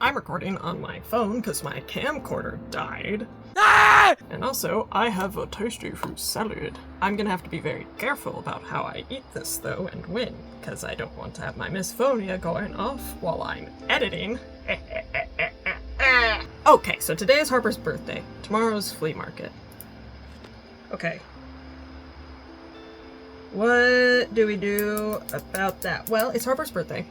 I'm recording on my phone because my camcorder died. Ah! And also, I have a toasty fruit salad. I'm gonna have to be very careful about how I eat this though and when, because I don't want to have my misphonia going off while I'm editing. Okay, so today is Harper's birthday. Tomorrow's flea market. Okay. What do we do about that? Well, it's Harper's birthday,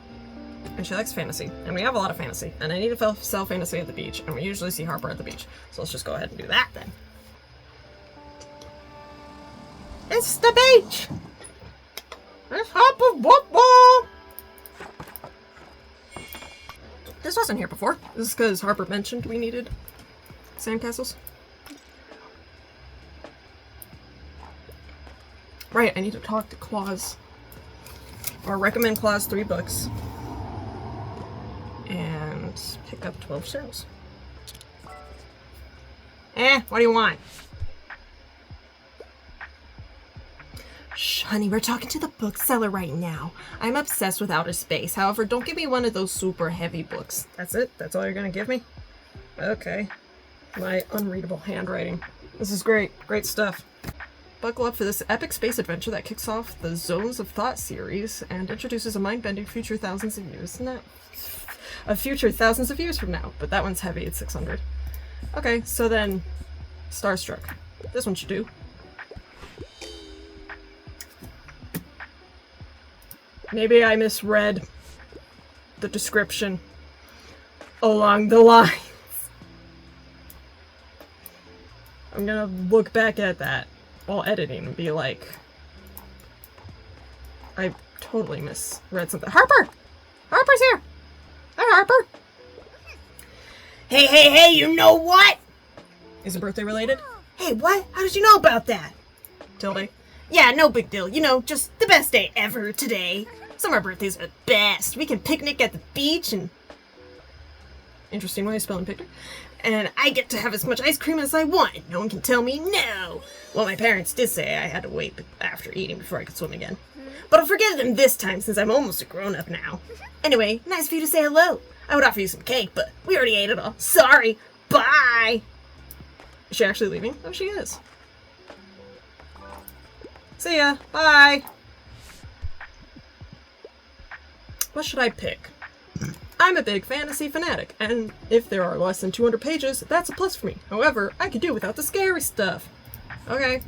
and she likes fantasy, and we have a lot of fantasy, and I need to sell fantasy at the beach, and we usually see Harper at the beach, so let's just go ahead and do that then. It's the beach! It's Harper's football! This wasn't here before. This is because Harper mentioned we needed sandcastles. Right, I need to talk to Claus. Or recommend Claus 3 books. And pick up 12 sales. What do you want? Shh, honey, we're talking to the bookseller right now. I'm obsessed with outer space. However, don't give me one of those super heavy books. That's it? That's all you're gonna give me? Okay. My unreadable handwriting. This is great. Great stuff. Buckle up for this epic space adventure that kicks off the Zones of Thought series and introduces a mind-bending future thousands of years from now. But that one's heavy, it's 600. Okay, so then, Starstruck. This one should do. Maybe I misread the description along the lines. I'm gonna look back at that while editing and be like, I totally misread something. Harper! Harper's here! Hi, Harper! Hey, you know what? Is it birthday related? Hey, what? How did you know about that? Tilde. Yeah, no big deal. You know, just the best day ever today. Summer birthdays are the best. We can picnic at the beach and... Interesting way of spelling picnic. And I get to have as much ice cream as I want. No one can tell me no. Well, my parents did say I had to wait after eating before I could swim again. But I'll forgive them this time since I'm almost a grown-up now. Anyway, nice for you to say hello. I would offer you some cake, but we already ate it all. Sorry. Bye. Is she actually leaving? Oh, she is. See ya. Bye. What should I pick? I'm a big fantasy fanatic, and if there are less than 200 pages, that's a plus for me. However, I could do without the scary stuff. Okay,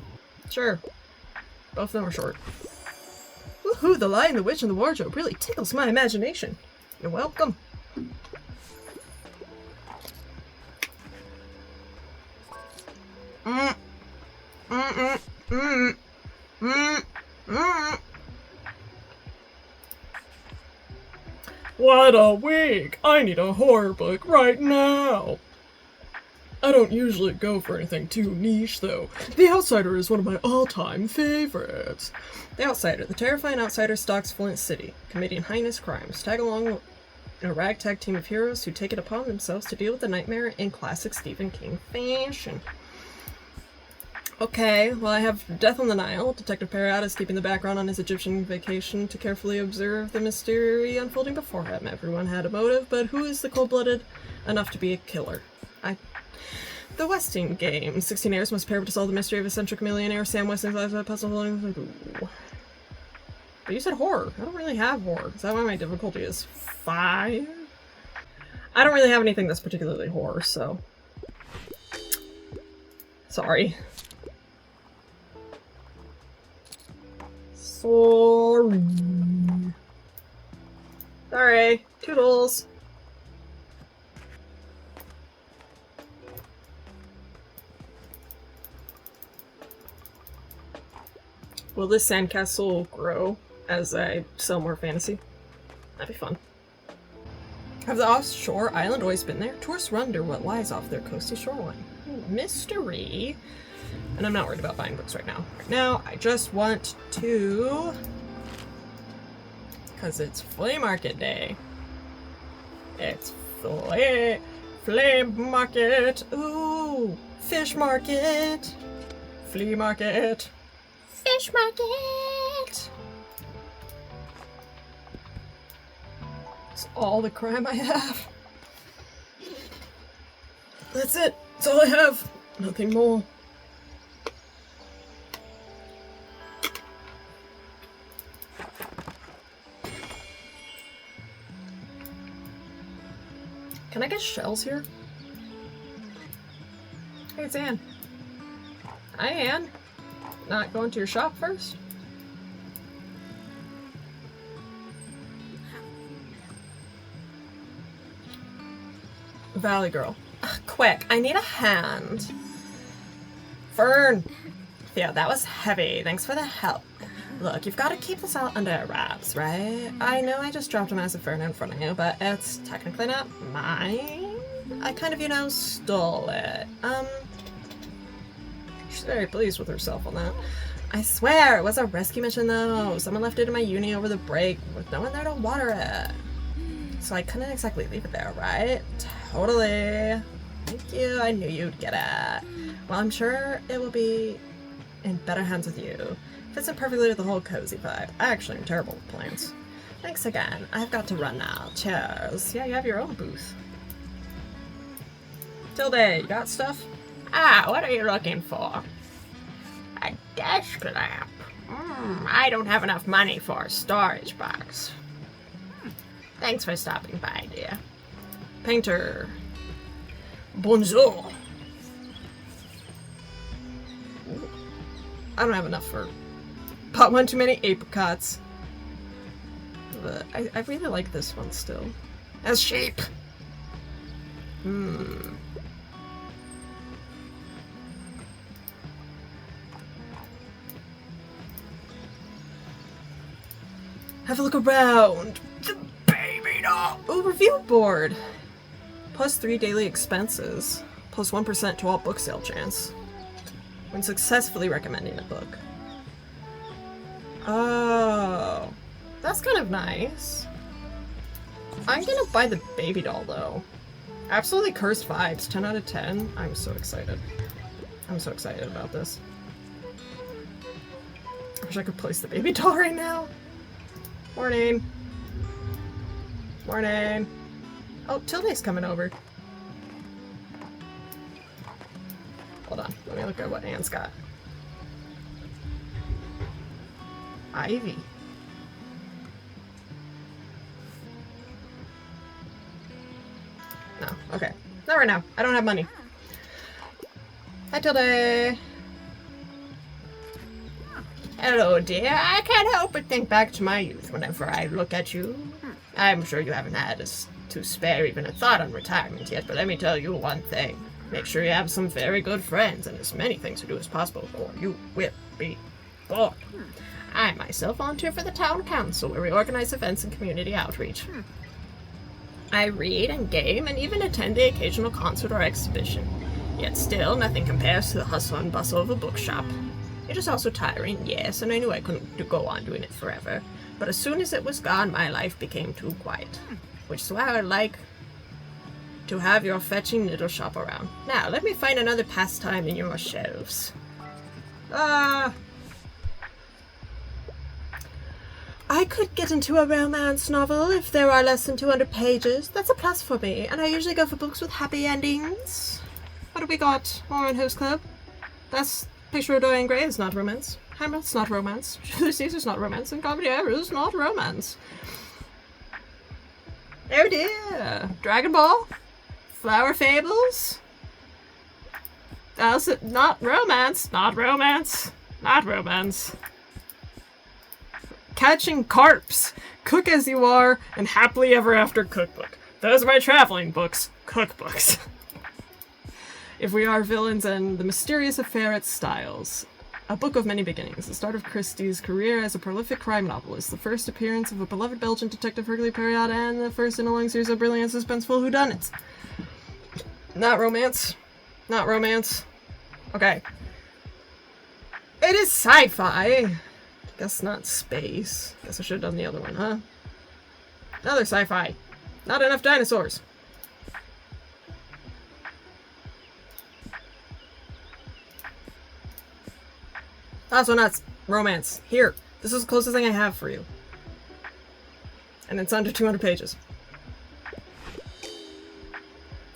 sure. Both of them are short. Woohoo, The Lion, the Witch, and the Wardrobe really tickles my imagination. You're welcome. What a week! I need a horror book right now! I don't usually go for anything too niche, though. The Outsider is one of my all-time favorites. The Outsider. The terrifying outsider stalks Flint City, committing heinous crimes. Tag along in a ragtag team of heroes who take it upon themselves to deal with the nightmare in classic Stephen King fashion. Okay, well I have Death on the Nile. Detective Perriot is keeping the background on his Egyptian vacation to carefully observe the mystery unfolding before him. Everyone had a motive, but who is the cold-blooded enough to be a killer? The Westing game. 16 heirs must pair to solve the mystery of eccentric millionaire Sam Westing's life of puzzle. But you said horror. I don't really have horror. Is that why my difficulty is 5? I don't really have anything that's particularly horror, so... Sorry. Sorry. Toodles. Will this sandcastle grow as I sell more fantasy? That'd be fun. Have the offshore island always been there? Tourists wonder what lies off their coasty shoreline. Mystery. And I'm not worried about buying books right now. Right now, I just want to... Because it's flea market day. It's flea market. Ooh, fish market. Flea market. Fish market. It's all the crime I have. That's it. That's all I have. Nothing more. Can I get shells here? Hey, it's Anne. Hi, Anne. Not going to your shop first? Valley Girl. Ugh, quick, I need a hand. Fern! Yeah, that was heavy. Thanks for the help. Look, you've got to keep this all under wraps, right? I know I just dropped a massive fern in front of you, but it's technically not mine. I kind of, you know, stole it. She's very pleased with herself on that. I swear, it was a rescue mission though. Someone left it in my uni over the break with no one there to water it. So I couldn't exactly leave it there, right? Totally. Thank you, I knew you'd get it. Well, I'm sure it will be in better hands with you. Fits in perfectly with the whole cozy vibe. I actually am terrible with plants. Thanks again. I've got to run now. Cheers. Yeah, you have your own booth. Tilde, you got stuff? Ah, what are you looking for? A desk lamp. I don't have enough money for a storage box. Thanks for stopping by, dear. Painter. Bonjour. I don't have enough for... Bought one too many apricots. But I really like this one still. As sheep. Have a look around. The baby doll. Oh, review board. Plus 3 daily expenses. Plus 1% to all book sale chance. When successfully recommending a book. Oh. That's kind of nice. I'm gonna buy the baby doll though. Absolutely cursed vibes. 10 out of 10. I'm so excited. I'm so excited about this. I wish I could place the baby doll right now. Morning. Morning. Oh, Tilde's coming over. Hold on. Let me look at what Anne's got. Ivy. No. Okay. Not right now. I don't have money. Hi, Tilde. Hello, dear. I can't help but think back to my youth whenever I look at you. I'm sure you haven't had us to spare even a thought on retirement yet, but let me tell you one thing. Make sure you have some very good friends and as many things to do as possible, or you will be bored. I myself volunteer for the town council, where we organize events and community outreach. I read and game and even attend the occasional concert or exhibition. Yet still, nothing compares to the hustle and bustle of a bookshop. It is also tiring, yes, and I knew I couldn't go on doing it forever. But as soon as it was gone, my life became too quiet. Which is why I would like to have your fetching little shop around. Now, let me find another pastime in your shelves. I could get into a romance novel if there are less than 200 pages. That's a plus for me, and I usually go for books with happy endings. What do we got? More on Host Club? That's Picture of Dorian Gray is not romance. Hamlet's not romance. Julius Caesar's not romance, and Comedy is not romance. Oh dear. Dragon Ball? Flower Fables? Also, not romance. Not romance. Not romance. Catching Carps, Cook as You Are, and Happily Ever After Cookbook. Those are my traveling books. Cookbooks. If We Are Villains and The Mysterious Affair at Styles. A Book of Many Beginnings. The start of Christie's career as a prolific crime novelist. The first appearance of a beloved Belgian detective Hercule Poirot, and the first in a long series of brilliant suspenseful whodunits. Not romance. Not romance. Okay. It is sci-fi. Guess not space. Guess I should have done the other one, huh? Another sci-fi. Not enough dinosaurs. Also not romance. Here. This is the closest thing I have for you. And it's under 200 pages.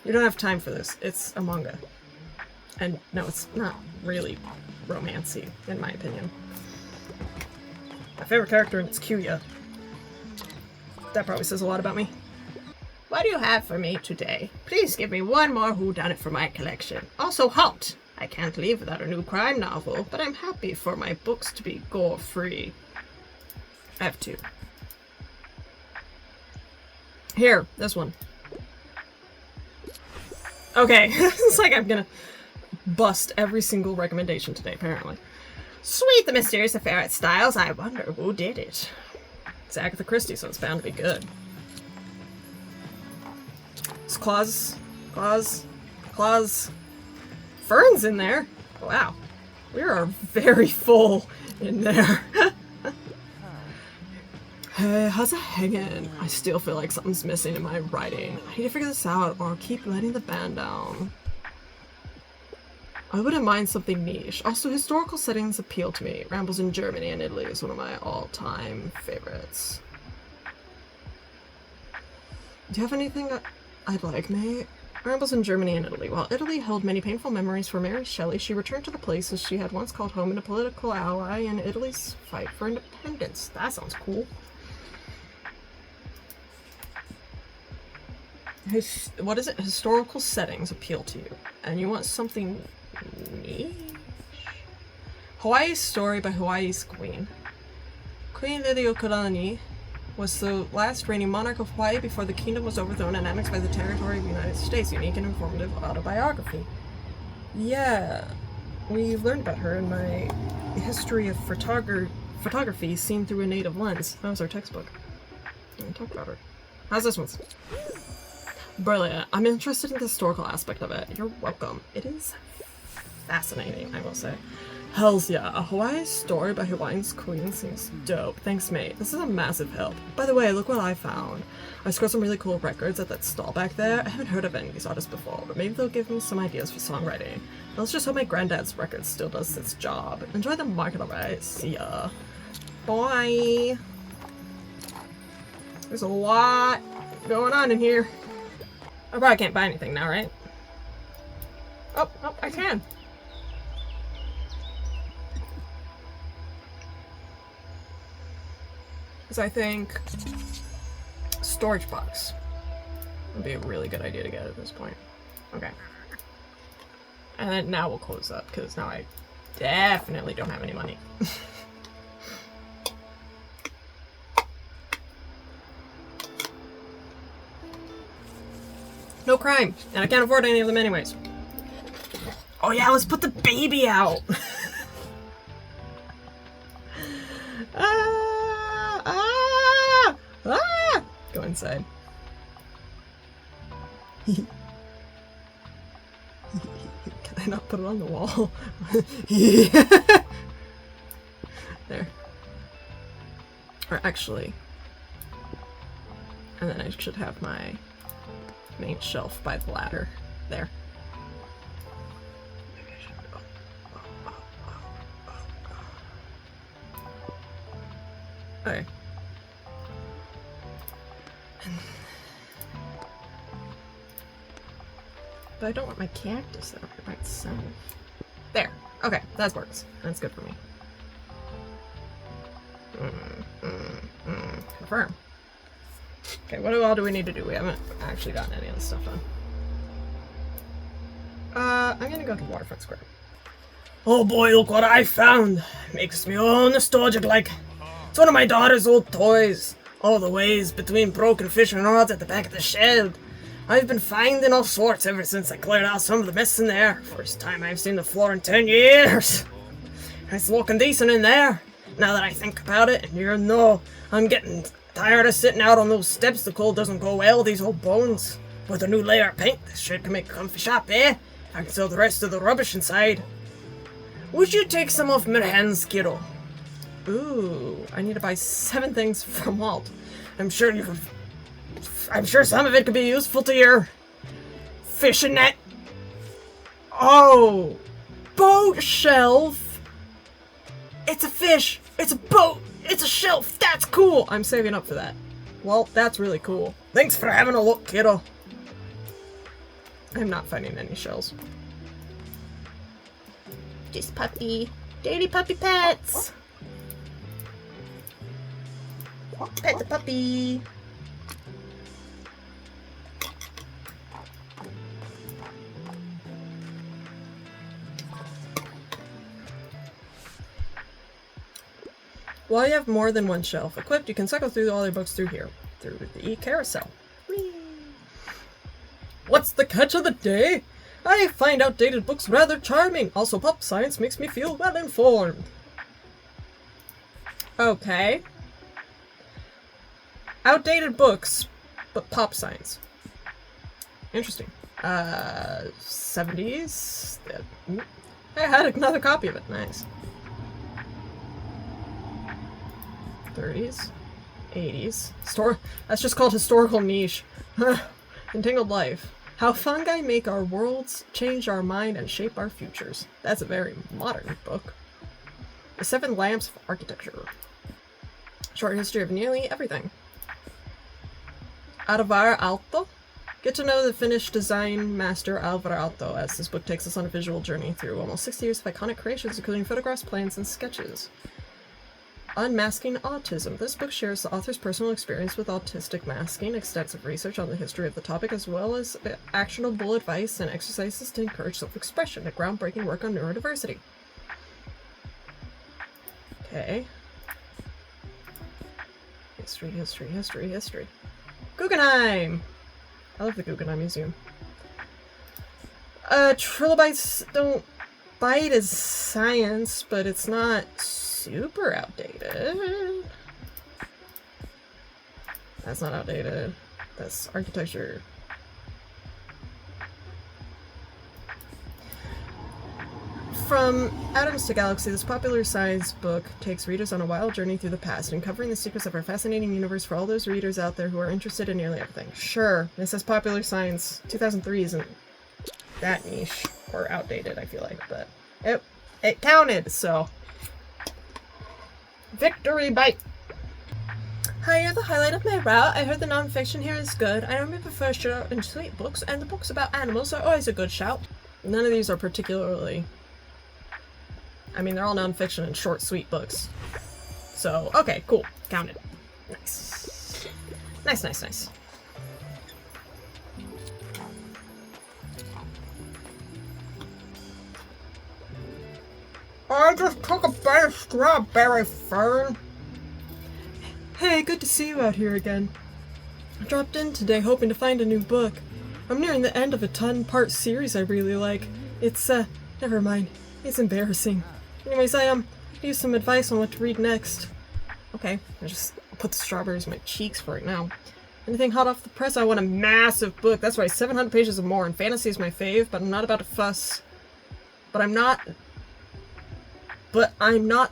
You don't have time for this. It's a manga. And no, it's not really romancy, in my opinion. My favorite character in it's Kyuya. That probably says a lot about me. What do you have for me today? Please give me one more whodunit for my collection. Also, halt! I can't leave without a new crime novel, but I'm happy for my books to be gore-free. I have 2. Here, this one. Okay, it's like I'm gonna bust every single recommendation today, apparently. Sweet, the mysterious affair at Styles. I wonder who did it. It's Agatha Christie, so it's bound to be good. It's Claus. Fern's in there. Wow. We are very full in there. Hey, how's it hanging? I still feel like something's missing in my writing. I need to figure this out or keep letting the band down. I wouldn't mind something niche. Also, historical settings appeal to me. Rambles in Germany and Italy is one of my all-time favorites. Do you have anything I'd like, mate? Rambles in Germany and Italy. While Italy held many painful memories for Mary Shelley, she returned to the places she had once called home and a political ally in Italy's fight for independence. That sounds cool. What is it? Historical settings appeal to you. And you want something niche? Hawaii's Story by Hawaii's Queen. Queen Liliuokalani was the last reigning monarch of Hawaii before the kingdom was overthrown and annexed by the territory of the United States. Unique and informative autobiography. Yeah, we learned about her in my history of photography seen through a native lens. That was our textbook. Didn't talk about her. How's this one? Brilliant. I'm interested in the historical aspect of it. You're welcome. It is fascinating, I will say. Hells yeah. A Hawaii Story by Hawaii's Queen seems dope. Thanks, mate. This is a massive help. By the way, look what I found. I scored some really cool records at that stall back there. I haven't heard of any of these artists before, but maybe they'll give me some ideas for songwriting. Let's just hope my granddad's record still does its job. Enjoy the market, alright? See ya. Bye. There's a lot going on in here. I probably can't buy anything now, right? Oh, I can. Because I think storage box would be a really good idea to get at this point. Okay. And then now we'll close up, because now I definitely don't have any money. No crime, and I can't afford any of them anyways. Oh yeah, let's put the baby out! Go inside. Can I not put it on the wall? There. Or actually... And then I should have my main shelf by the ladder. There. Maybe I should go. Okay. But I don't want my cactus there by itself. There. Okay, that works. That's good for me. Confirm. Okay, what all do we need to do? We haven't actually gotten any of this stuff done. I'm gonna go to Waterfront Square. Oh boy, look what I found! Makes me all nostalgic like. It's one of my daughter's old toys. All the ways between broken fishing rods at the back of the shed. I've been finding all sorts ever since I cleared out some of the mess in there. First time I've seen the floor in 10 years. It's looking decent in there. Now that I think about it, and you know, I'm getting tired of sitting out on those steps. The cold doesn't go well with these old bones. With a new layer of paint, this shed can make a comfy shop, eh? I can sell the rest of the rubbish inside. Would you take some off my hands, kiddo? Ooh, I need to buy 7 things from Walt. I'm sure some of it could be useful to your fishing net. Oh, boat shelf. It's a fish. It's a boat. It's a shelf. That's cool. I'm saving up for that. Well, that's really cool. Thanks for having a look, kiddo. I'm not finding any shells. Just puppy. Dirty puppy pets. Pet the puppy. While you have more than one shelf equipped, you can cycle through all your books through here, through the carousel. Whee! What's the catch of the day? I find outdated books rather charming. Also, pop science makes me feel well informed. Okay. Outdated books, but pop science. Interesting. 70s? I had another copy of it. Nice. 30s, 80s. That's just called historical niche. Entangled Life. How fungi make our worlds, change our mind, and shape our futures. That's a very modern book. The Seven Lamps of Architecture. Short history of nearly everything. Alvar Aalto. Get to know the Finnish design master Alvar Aalto as this book takes us on a visual journey through almost 60 years of iconic creations, including photographs, plans, and sketches. Unmasking Autism. This book shares the author's personal experience with autistic masking, extensive research on the history of the topic, as well as actionable advice and exercises to encourage self-expression, a groundbreaking work on neurodiversity. Okay. History, history, history, history. Guggenheim! I love the Guggenheim Museum. Trilobites don't bite as science, but it's not super outdated. That's not outdated. That's architecture. From Atoms to Galaxy, this popular science book takes readers on a wild journey through the past, uncovering the secrets of our fascinating universe for all those readers out there who are interested in nearly everything. Sure, this is popular science. 2003 isn't that niche or outdated, I feel like, but it counted, so victory bite! Hi, you're the highlight of my route. I heard the nonfiction here is good. I normally prefer short and sweet books, and the books about animals are always a good shout. None of these are particularly... I mean, they're all nonfiction and short, sweet books. So, okay, cool. Counted. Nice. Nice, nice, nice. I just took a bite of strawberry, Fern. Hey, good to see you out here again. I dropped in today hoping to find a new book. I'm nearing the end of a 10-part series I really like. It's, never mind. It's embarrassing. Anyways, I need some advice on what to read next. Okay, I just put the strawberries in my cheeks for right now. Anything hot off the press? I want a massive book. That's right, 700 pages or more, and fantasy is my fave, but I'm not about to fuss. But I'm not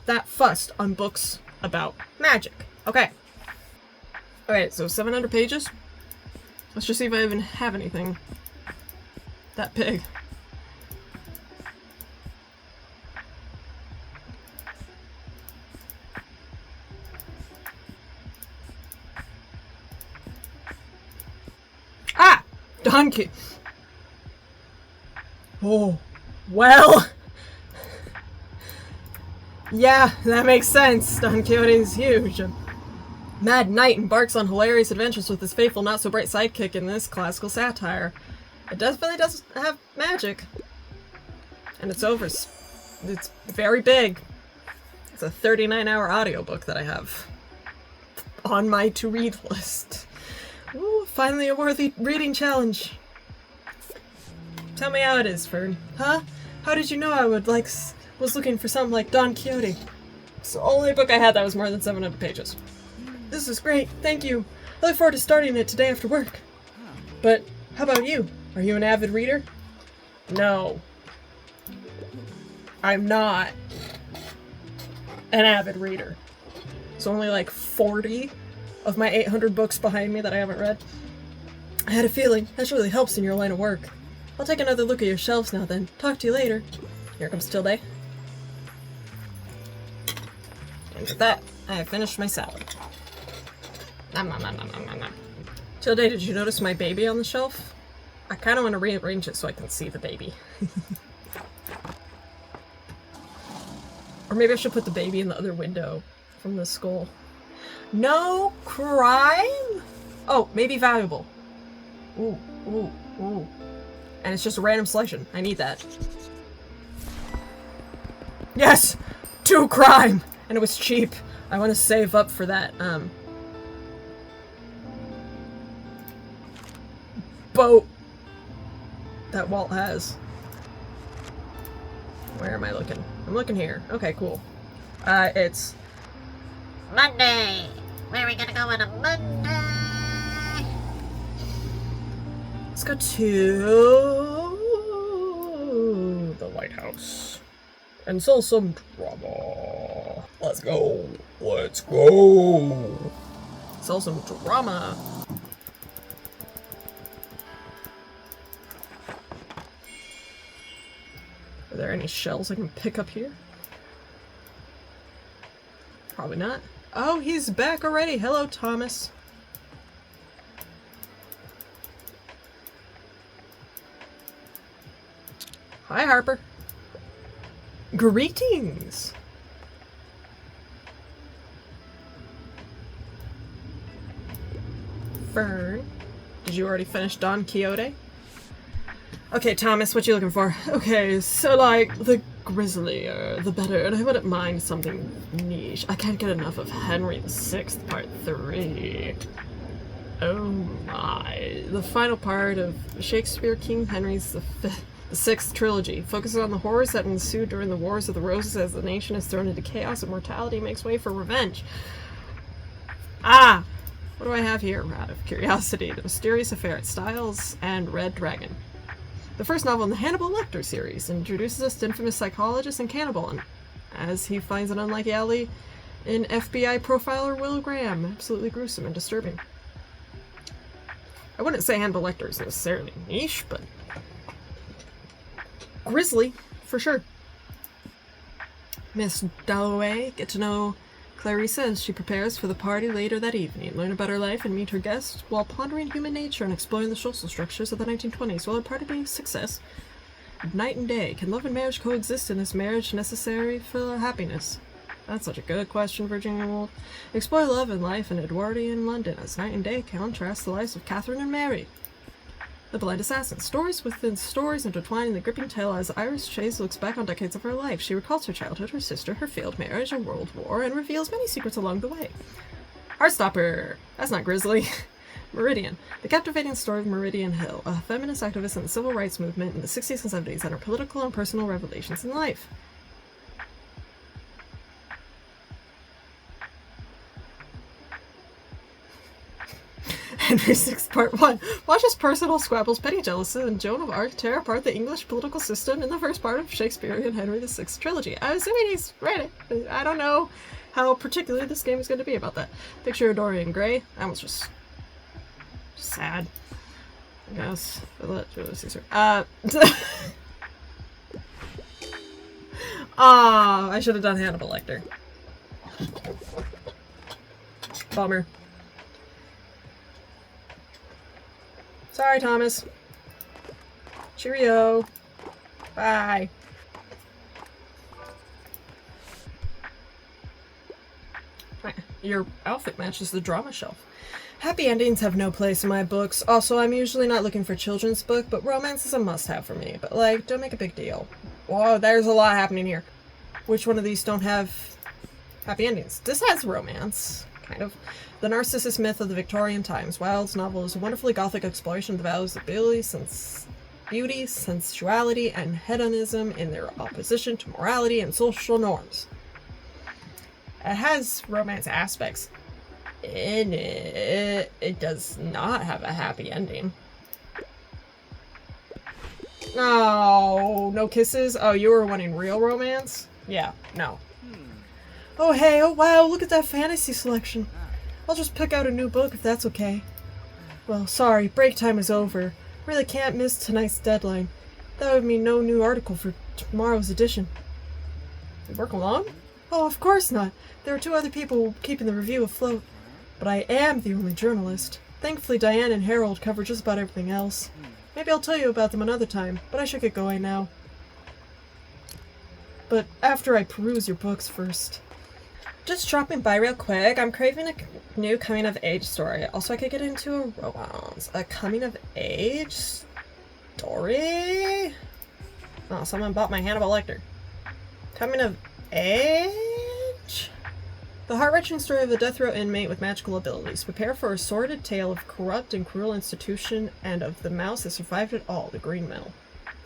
that fussed on books about magic. Okay. Alright, so 700 pages. Let's just see if I even have anything that big. Ah! Donkey! Oh, well... Yeah, that makes sense. Don Quixote is huge. A mad knight embarks on hilarious adventures with his faithful, not-so-bright sidekick in this classical satire. It definitely does have magic. And it's over. It's very big. It's a 39-hour audiobook that I have on my to-read list. Ooh, finally a worthy reading challenge. Tell me how it is, Fern. Huh? How did you know I was looking for something like Don Quixote? It's the only book I had that was more than 700 pages. This is great, thank you. I look forward to starting it today after work. But how about you? Are you an avid reader? No. I'm not an avid reader. There's only like 40 of my 800 books behind me that I haven't read. I had a feeling that really helps in your line of work. I'll take another look at your shelves now then. Talk to you later. Here comes Tilde. And with that, I have finished my salad. Nom nom nom nom nom nom nom. Tilde, did you notice my baby on the shelf? I kind of want to rearrange it so I can see the baby. Or maybe I should put the baby in the other window from the skull. No crime? Oh, maybe valuable. Ooh, ooh, ooh. And it's just a random selection. I need that. Yes! 2 crime! And it was cheap. I want to save up for that, boat that Walt has. Where am I looking? I'm looking here. Okay, cool. It's Monday! Where are we gonna go on a Monday? let's go to the lighthouse and sell some drama. Let's go. Let's go. Sell some drama. Are there any shells I can pick up here? Probably not. Oh, he's back already. Hello, Thomas. Hi, Harper. Greetings. Fern. Did you already finish Don Quixote? Okay, Thomas, what you looking for? Okay, so like, the grislier, the better, and I wouldn't mind something niche. I can't get enough of Henry VI, Part 3. Oh my. The final part of Shakespeare King Henry's the Sixth trilogy focuses on the horrors that ensued during the Wars of the Roses as the nation is thrown into chaos and mortality makes way for revenge. Ah! What do I have here? Out of curiosity, The Mysterious Affair at Styles and Red Dragon. The first novel in the Hannibal Lecter series introduces us to infamous psychologist and cannibal, and as he finds an unlikely ally in FBI profiler Will Graham. Absolutely gruesome and disturbing. I wouldn't say Hannibal Lecter is necessarily niche, but grisly, for sure. Miss Dalloway, get to know Clarissa as she prepares for the party later that evening. Learn about her life and meet her guests while pondering human nature and exploring the social structures of the 1920s. Will her party be a success? Night and day. Can love and marriage coexist in this marriage necessary for happiness? That's such a good question, Virginia Woolf. Explore love and life in Edwardian London as night and day contrast the lives of Catherine and Mary. The Blind Assassin. Stories within stories intertwining the gripping tale as Iris Chase looks back on decades of her life. She recalls her childhood, her sister, her failed marriage, a world war, and reveals many secrets along the way. Heartstopper. That's not grisly. Meridian. The captivating story of Meridian Hill, a feminist activist in the civil rights movement in the 60s and 70s, and her political and personal revelations in life. Henry VI Part 1. Watch his personal squabbles, petty jealousy, and Joan of Arc tear apart the English political system in the first part of Shakespearean Henry VI trilogy. I'm assuming he's read it. I don't know how particular this game is going to be about that. Picture of Dorian Gray. That was just sad. I guess. I should have done Hannibal Lecter. Bummer. Sorry, Thomas. Cheerio. Bye. Your outfit matches the drama shelf. Happy endings have no place in my books. Also, I'm usually not looking for children's book, but romance is a must-have for me. But, like, don't make a big deal. Whoa, there's a lot happening here. Which one of these don't have happy endings? This has romance, kind of. The Narcissus Myth of the Victorian Times. Wilde's novel is a wonderfully gothic exploration of the values of beauty, sensuality, and hedonism in their opposition to morality and social norms. It has romance aspects in it. It does not have a happy ending. No, no kisses? Oh, you were wanting real romance? Yeah, no. Oh hey, oh wow, look at that fantasy selection. I'll just pick out a new book if that's okay. Well, sorry, break time is over. Really can't miss tonight's deadline. That would mean no new article for tomorrow's edition. You work alone? Oh, of course not. There are 2 other people keeping the review afloat. But I am the only journalist. Thankfully, Diane and Harold cover just about everything else. Maybe I'll tell you about them another time, but I should get going now. But after I peruse your books first. Just dropping by real quick. I'm craving a new coming-of-age story. Also, I could get into a romance. A coming-of-age story? Oh, someone bought my Hannibal Lecter. Coming-of-age? The heart-wrenching story of a death row inmate with magical abilities. Prepare for a sordid tale of corrupt and cruel institution and of the mouse that survived it all, the Green Mill.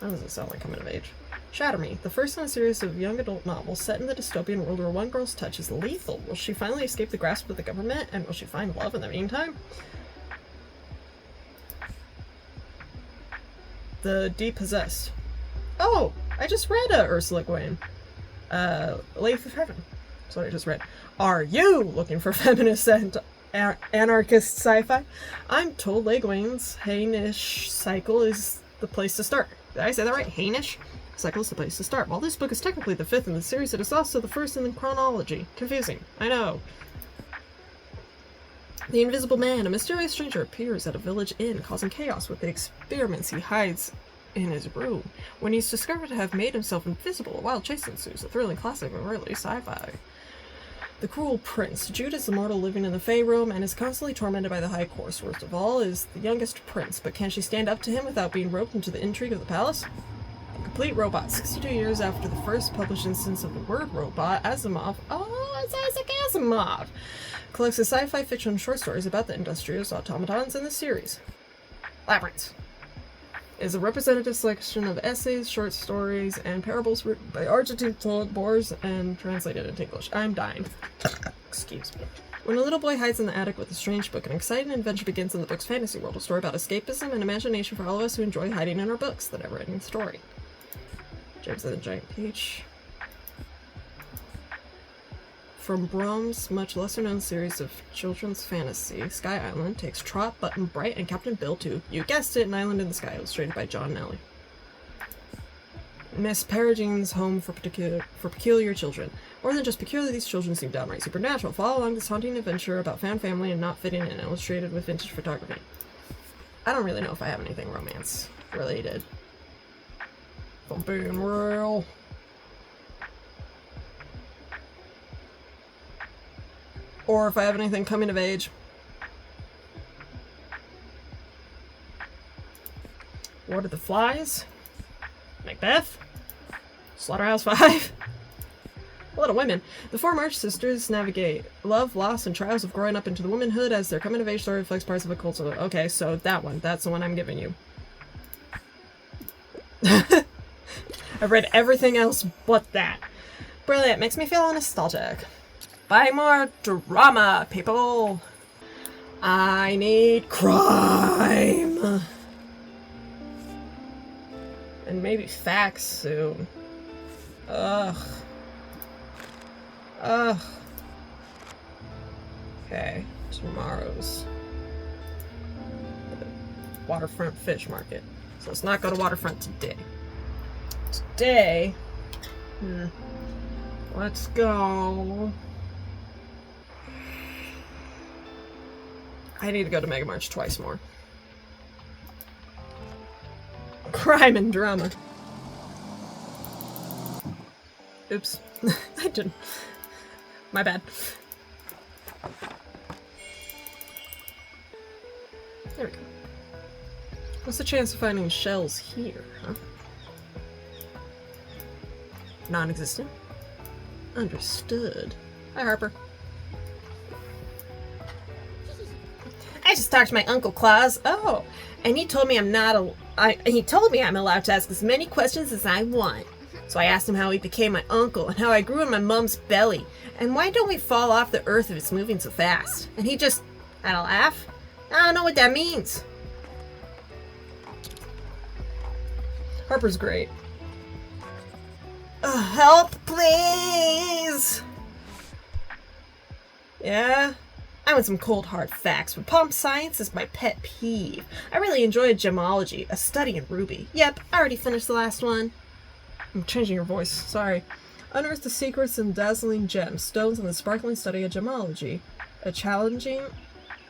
That doesn't sound like coming-of-age. Shatter Me, the first in a series of young adult novels set in the dystopian world where one girl's touch is lethal. Will she finally escape the grasp of the government, and will she find love in the meantime? The Depossessed. Oh, I just read Ursula Guin. Lathe of Heaven. That's what I just read. Are you looking for feminist and anarchist sci-fi? I'm told Le Guin's Hainish cycle is the place to start. Did I say that right? Hainish? Cycle is the place to start. While this book is technically the 5th in the series, it is also the 1st in the chronology. Confusing. I know. The Invisible Man, a mysterious stranger, appears at a village inn, causing chaos with the experiments he hides in his room. When he's discovered to have made himself invisible, a wild chase ensues, a thrilling classic of early sci-fi. The Cruel Prince. Jude is the mortal living in the Fae Realm and is constantly tormented by the High Course. Worst of all is the youngest prince, but can she stand up to him without being roped into the intrigue of the palace? Complete Robot. 62 years after the first published instance of the word robot, Asimov, it's Isaac Asimov, collects his sci-fi fiction short stories about the industrious automatons in the series. Labyrinth is a representative selection of essays, short stories, and parables written by Argentine Boers and translated into English. I'm dying. Excuse me. When a little boy hides in the attic with a strange book, an exciting adventure begins in the book's fantasy world, a story about escapism and imagination for all of us who enjoy hiding in our books, the never-ending story. James and the Giant Peach. From Brom's much lesser-known series of children's fantasy, Sky Island takes Trot, Button, Bright, and Captain Bill to, you guessed it, An Island in the Sky, illustrated by John Nelly. Miss Peregrine's Home for Peculiar Children. More than just peculiar, these children seem downright supernatural. Follow along this haunting adventure about found family and not fitting in, illustrated with vintage photography. I don't really know if I have anything romance-related. If I'm being real. Or if I have anything coming of age. Lord of the Flies. Macbeth. Slaughterhouse 5. Little Women. The four March sisters navigate love, loss, and trials of growing up into the womanhood as their coming-of-age story reflects parts of a culture. Okay, so that one. That's the one I'm giving you. I've read everything else but that. Brilliant. Makes me feel nostalgic. Buy more drama, people. I need crime. And maybe facts soon. Ugh. Okay, tomorrow's waterfront fish market. So let's not go to waterfront today. Today, let's go. I need to go to Mega March twice more. Crime and drama. Oops. I didn't. My bad. There we go. What's the chance of finding shells here, huh? Non-existent. Understood. Hi, Harper. I just talked to my Uncle Claus. Oh, and he told me I'm allowed to ask as many questions as I want. So I asked him how he became my uncle and how I grew in my mom's belly and why don't we fall off the earth if it's moving so fast? And he just had a laugh. I don't know what that means. Harper's great. Help, please! Yeah? I want some cold hard facts, but pump science is my pet peeve. I really enjoyed gemology, a study in Ruby. Yep, I already finished the last one. I'm changing your voice, sorry. Unearth the secrets and dazzling gems, stones in the sparkling study of gemology. A challenging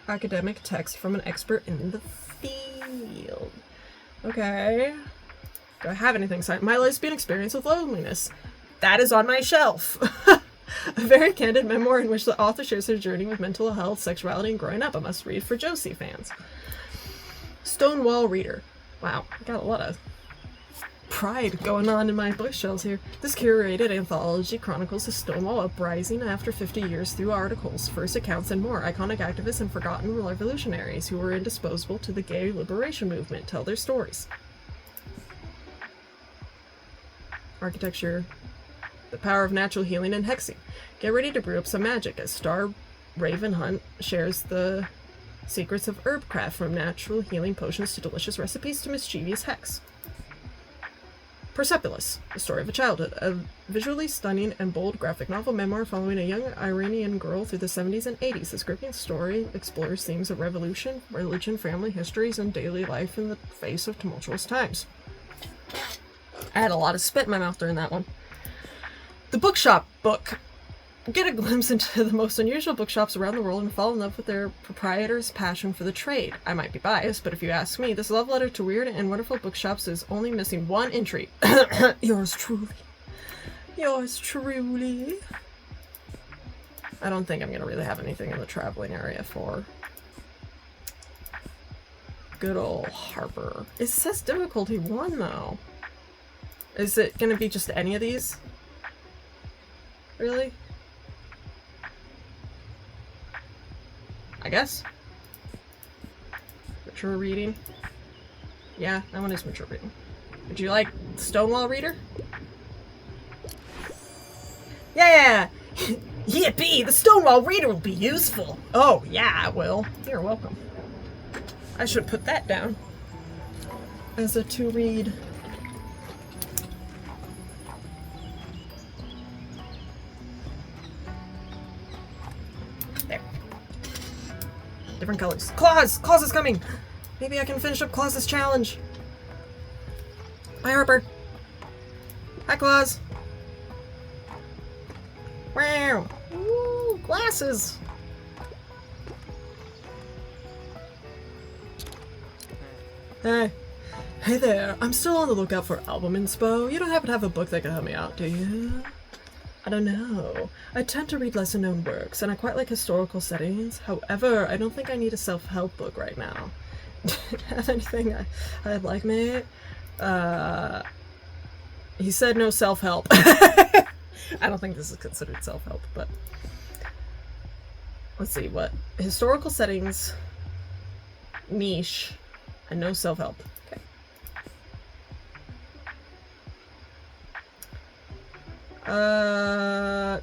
academic text from an expert in the field. Okay. Do I have anything signed? My lesbian experience with loneliness. That is on my shelf. A very candid memoir in which the author shares her journey with mental health, sexuality, and growing up. A must read for Josie fans. Stonewall Reader. Wow, I got a lot of pride going on in my bookshelves here. This curated anthology chronicles the Stonewall uprising after 50 years through articles, first accounts, and more. Iconic activists and forgotten revolutionaries who were indisposable to the gay liberation movement tell their stories. Architecture. The power of natural healing and hexing. Get ready to brew up some magic as Star Raven Hunt shares the secrets of herbcraft, from natural healing potions to delicious recipes to mischievous hex. Persepolis, the story of a childhood, a visually stunning and bold graphic novel memoir following a young Iranian girl through the 70s and 80s. This gripping story explores themes of revolution, religion, family histories, and daily life in the face of tumultuous times. I had a lot of spit in my mouth during that one. The Bookshop book. Get a glimpse into the most unusual bookshops around the world and fall in love with their proprietors' passion for the trade. I might be biased, but if you ask me, this love letter to weird and wonderful bookshops is only missing one entry. Yours truly. Yours truly. I don't think I'm going to really have anything in the traveling area for good old Harper. It says difficulty 1, though. Is it going to be just any of these? Really? I guess. Mature reading. Yeah, that one is mature reading. Would you like Stonewall Reader? Yeah! Yippee! The Stonewall Reader will be useful! Oh, yeah, it will. You're welcome. I should put that down as a to-read. There. Different colors. Claus! Claus is coming! Maybe I can finish up Claus's challenge. Hi, Harper. Hi, Claus. Wow! Ooh, glasses! Hey. Hey there, I'm still on the lookout for album inspo. You don't happen to have a book that can help me out, do you? I don't know. I tend to read lesser-known works, and I quite like historical settings. However, I don't think I need a self-help book right now. Have anything I'd like, mate? He said no self-help. I don't think this is considered self-help, but... Let's see, what? Historical settings, niche, and no self-help. Okay.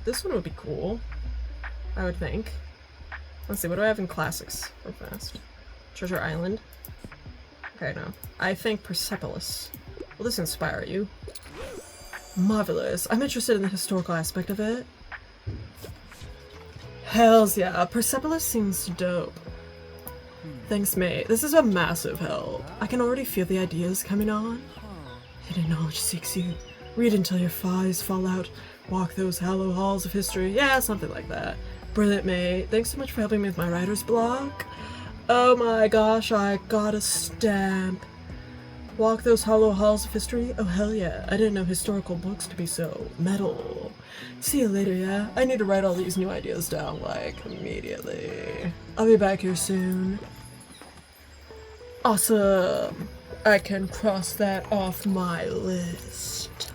This one would be cool, I would think. Let's see, what do I have in classics? Real fast. Treasure Island. Okay, no. I think Persepolis. Will this inspire you? Marvelous. I'm interested in the historical aspect of it. Hells yeah, Persepolis seems dope. Thanks, mate. This is a massive help. I can already feel the ideas coming on. Hidden knowledge seeks you. Read until your thighs fall out. Walk those hollow halls of history. Yeah, something like that. Brilliant, mate. Thanks so much for helping me with my writer's block. Oh my gosh, I got a stamp. Walk those hollow halls of history? Oh hell yeah. I didn't know historical books to be so metal. See you later, yeah? I need to write all these new ideas down, like, immediately. I'll be back here soon. Awesome. I can cross that off my list.